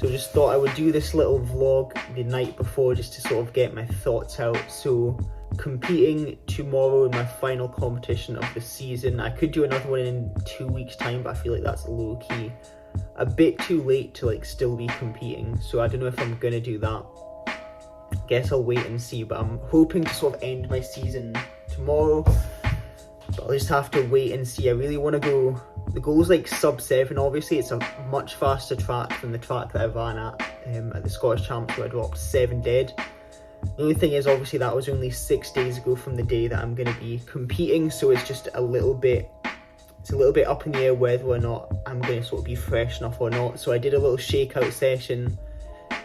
So just thought I would do this little vlog the night before just to sort of get my thoughts out. So competing tomorrow in my final competition of the season. I could do another one in 2 weeks time, but I feel like that's low key a bit too late to like still be competing. So I don't know if I'm gonna do that. Guess I'll wait and see, but I'm hoping to sort of end my season tomorrow. But I'll just have to wait and see. I really want to go, the goal's like sub 7, obviously. It's a much faster track than the track that I ran at the Scottish Champs where I dropped 7 dead. The only thing is, obviously, that was only 6 days ago from the day that I'm going to be competing, so it's just a little bit up in the air whether or not I'm going to sort of be fresh enough or not. So I did a little shakeout session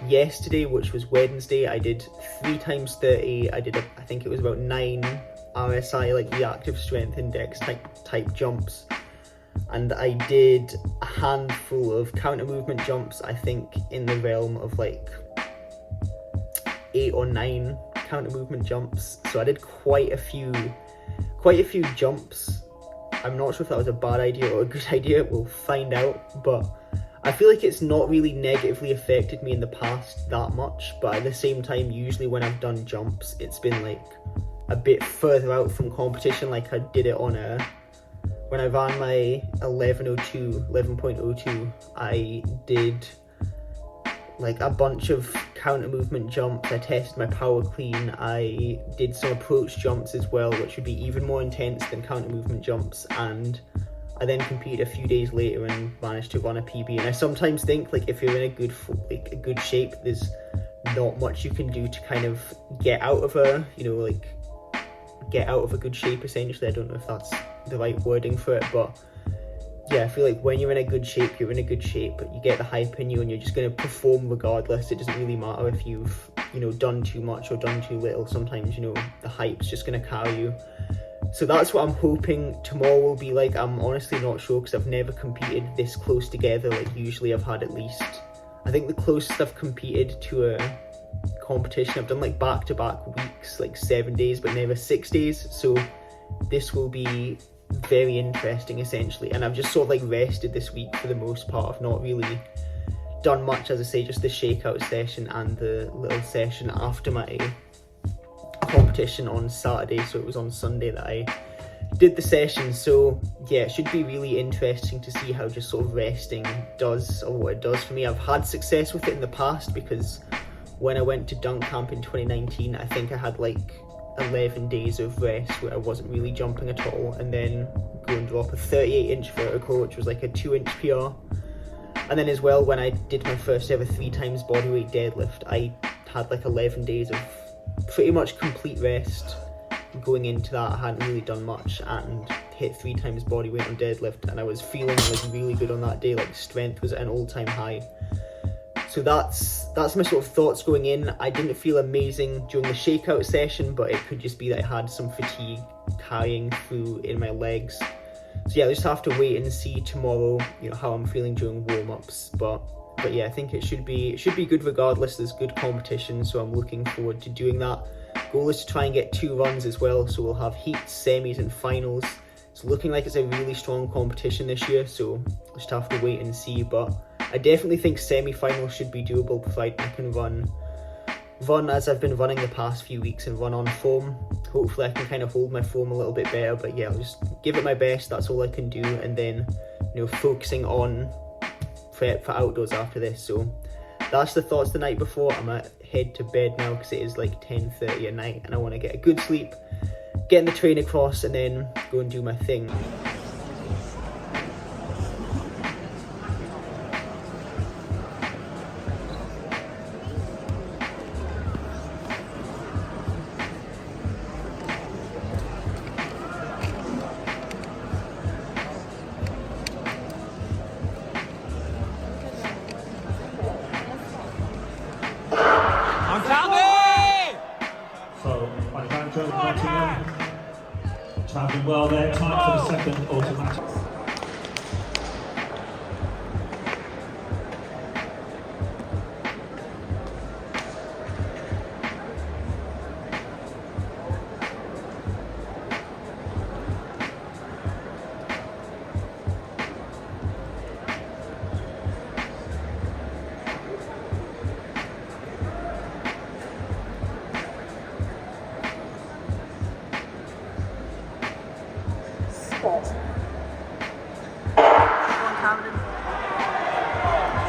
yesterday, which was Wednesday. I did 3 times 30. I did, I think it was about 9 RSI, like reactive strength index type jumps. And I did a handful of counter movement jumps, I think in the realm of like 8 or 9 counter movement jumps. So I did quite a few jumps. I'm not sure if that was a bad idea or a good idea, we'll find out, but I feel like it's not really negatively affected me in the past that much. But at the same time, usually when I've done jumps, it's been like a bit further out from competition. Like I did it on when I ran my 11.02, I did like a bunch of counter movement jumps. I tested my power clean. I did some approach jumps as well, which would be even more intense than counter movement jumps. And I then competed a few days later and managed to run a PB. And I sometimes think like if you're in a good shape, there's not much you can do to kind of get out of a good shape essentially. I don't know if that's the right wording for it, but yeah, I feel like when you're in a good shape, you're in a good shape, but you get the hype in you and you're just going to perform regardless. It doesn't really matter if you've, done too much or done too little. Sometimes, the hype's just going to carry you. So that's what I'm hoping tomorrow will be like. I'm honestly not sure because I've never competed this close together. Like usually I've had at least, I think the closest I've competed to a competition, I've done like back-to-back weeks, like 7 days, but never 6 days. So this will be very interesting essentially, and I've just sort of like rested this week for the most part. I've not really done much, as I say, just the shakeout session and the little session after my competition on Saturday, so it was on Sunday that I did the session. So yeah, it should be really interesting to see how just sort of resting does, or what it does for me. I've had success with it in the past because when I went to dunk camp in 2019, I think I had like 11 days of rest where I wasn't really jumping at all, and then go and drop a 38-inch vertical, which was like a 2-inch PR. And then as well, when I did my first ever 3 times bodyweight deadlift, I had like 11 days of pretty much complete rest. Going into that, I hadn't really done much and hit 3 times bodyweight on deadlift, and I was feeling like really good on that day. Like strength was at an all-time high. So that's my sort of thoughts going in. I didn't feel amazing during the shakeout session, but it could just be that I had some fatigue carrying through in my legs. So yeah, I just have to wait and see tomorrow, how I'm feeling during warm-ups. But yeah, I think it should be good regardless. There's good competition, so I'm looking forward to doing that. Goal is to try and get 2 runs as well, so we'll have heats, semis and finals. It's looking like it's a really strong competition this year, so I'll just have to wait and see. But I definitely think semi-finals should be doable, provided I can run as I've been running the past few weeks and run on form. Hopefully I can kind of hold my form a little bit better, but yeah, I'll just give it my best. That's all I can do, and then focusing on prep for outdoors after this. So that's the thoughts the night before. I'm gonna head to bed now because it is like 10:30 at night and I want to get a good sleep, getting the train across, and then go and do my thing. Travelling well there, time for the second automatic.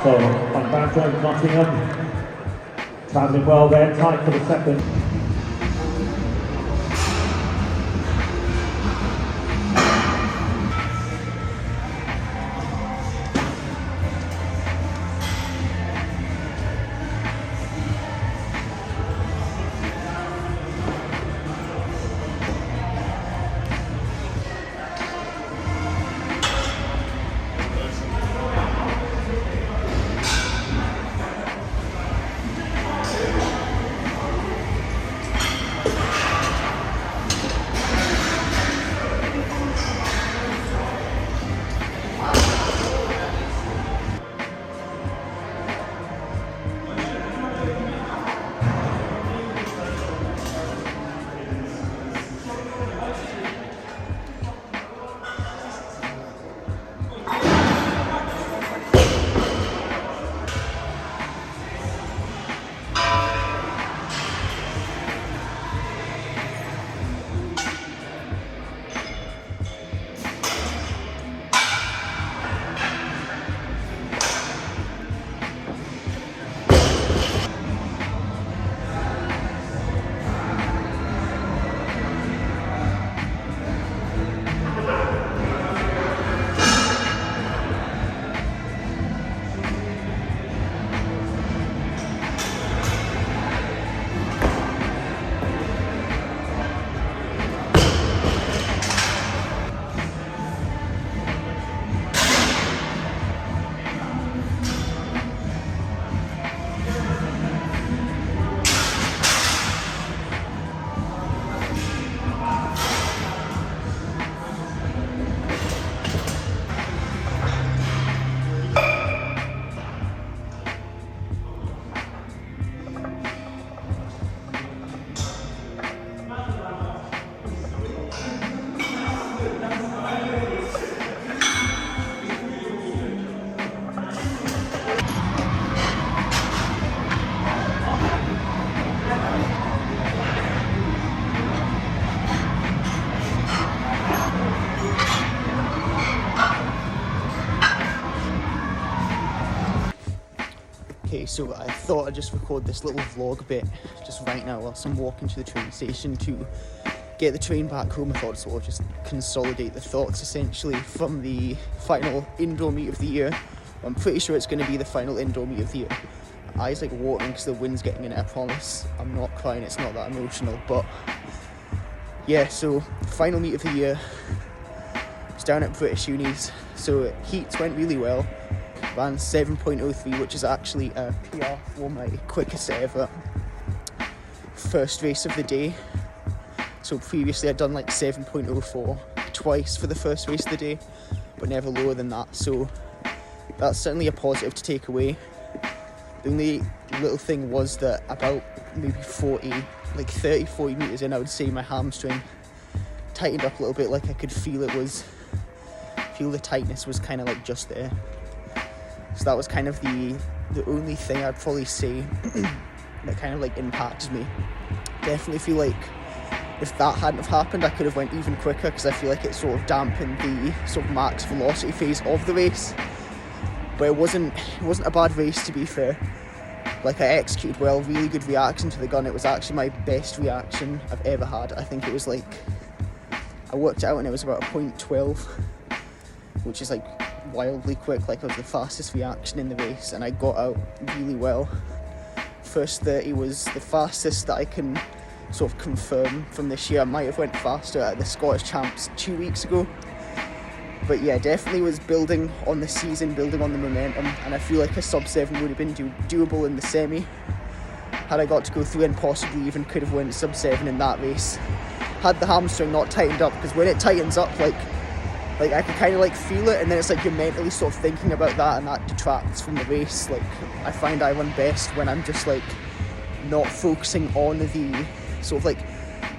So, on back over Nottingham, travelling well there, tight for the second. Okay, so I thought I'd just record this little vlog bit just right now whilst I'm walking to the train station to get the train back home. I thought I'd sort of just consolidate the thoughts essentially from the final indoor meet of the year. I'm pretty sure it's going to be the final indoor meet of the year. My eyes like watering because the wind's getting in it, I promise. I'm not crying, it's not that emotional, but yeah, so final meet of the year. It's down at British Unis, so heats went really well. Ran 7.03, which is actually a PR for my quickest ever first race of the day. So previously I'd done like 7.04 twice for the first race of the day, but never lower than that, so that's certainly a positive to take away. The only little thing was that about maybe 40 metres in, I would say my hamstring tightened up a little bit, like I could feel the tightness was kind of like just there. So that was kind of the only thing I'd probably say that kind of like impacted me. Definitely feel like if that hadn't have happened, I could have went even quicker, because I feel like it sort of dampened the sort of max velocity phase of the race. But it wasn't a bad race, to be fair. Like, I executed well, really good reaction to the gun. It was actually my best reaction I've ever had. I think it was like, I worked it out and it was about a 0.12, which is like wildly quick. Like, it was the fastest reaction in the race, and I got out really well. First 30 was the fastest that I can sort of confirm from this year. I might have went faster at the Scottish Champs 2 weeks ago, but yeah, definitely was building on the season, building on the momentum, and I feel like a sub 7 would have been doable in the semi had I got to go through, and possibly even could have went sub 7 in that race had the hamstring not tightened up, because when it tightens up, like I can kind of like feel it, and then it's like you're mentally sort of thinking about that, and that detracts from the race. Like, I find I run best when I'm just like not focusing on the sort of like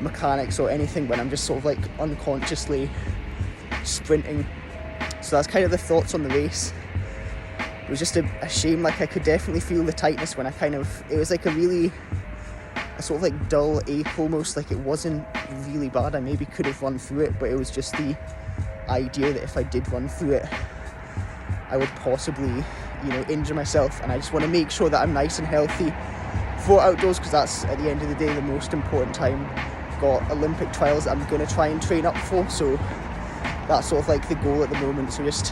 mechanics or anything, when I'm just sort of like unconsciously sprinting. So that's kind of the thoughts on the race. It was just a shame. Like, I could definitely feel the tightness when it was like a sort of like dull ache almost. Like, it wasn't really bad. I maybe could have run through it, but it was just the idea that if I did run through it, I would possibly, injure myself, and I just want to make sure that I'm nice and healthy for outdoors, because that's, at the end of the day, the most important time. I've got Olympic trials that I'm going to try and train up for, so that's sort of like the goal at the moment. So just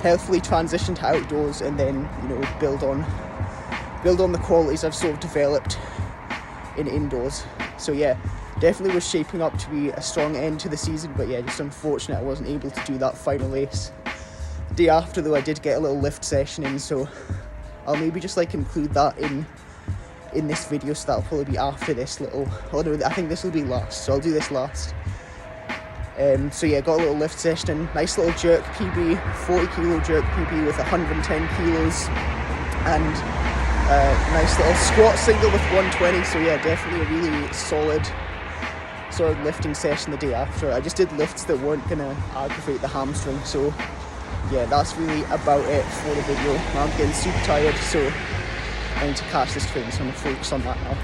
healthily transition to outdoors, and then build on the qualities I've sort of developed in indoors. So yeah, definitely was shaping up to be a strong end to the season, but yeah, just unfortunate I wasn't able to do that final race. The day after, though, I did get a little lift session in, so I'll maybe just like include that in this video, so that'll probably be after this little, I think this will be last, so I'll do this last. So yeah, got a little lift session and nice little jerk PB, 40 kilo jerk PB with 110 kilos, and nice little squat single with 120. So yeah, definitely a really solid lifting session the day after. I just did lifts that weren't gonna aggravate the hamstring. So yeah, that's really about it for the video. Now I'm getting super tired, so I need to catch this train, so I'm gonna focus on that now.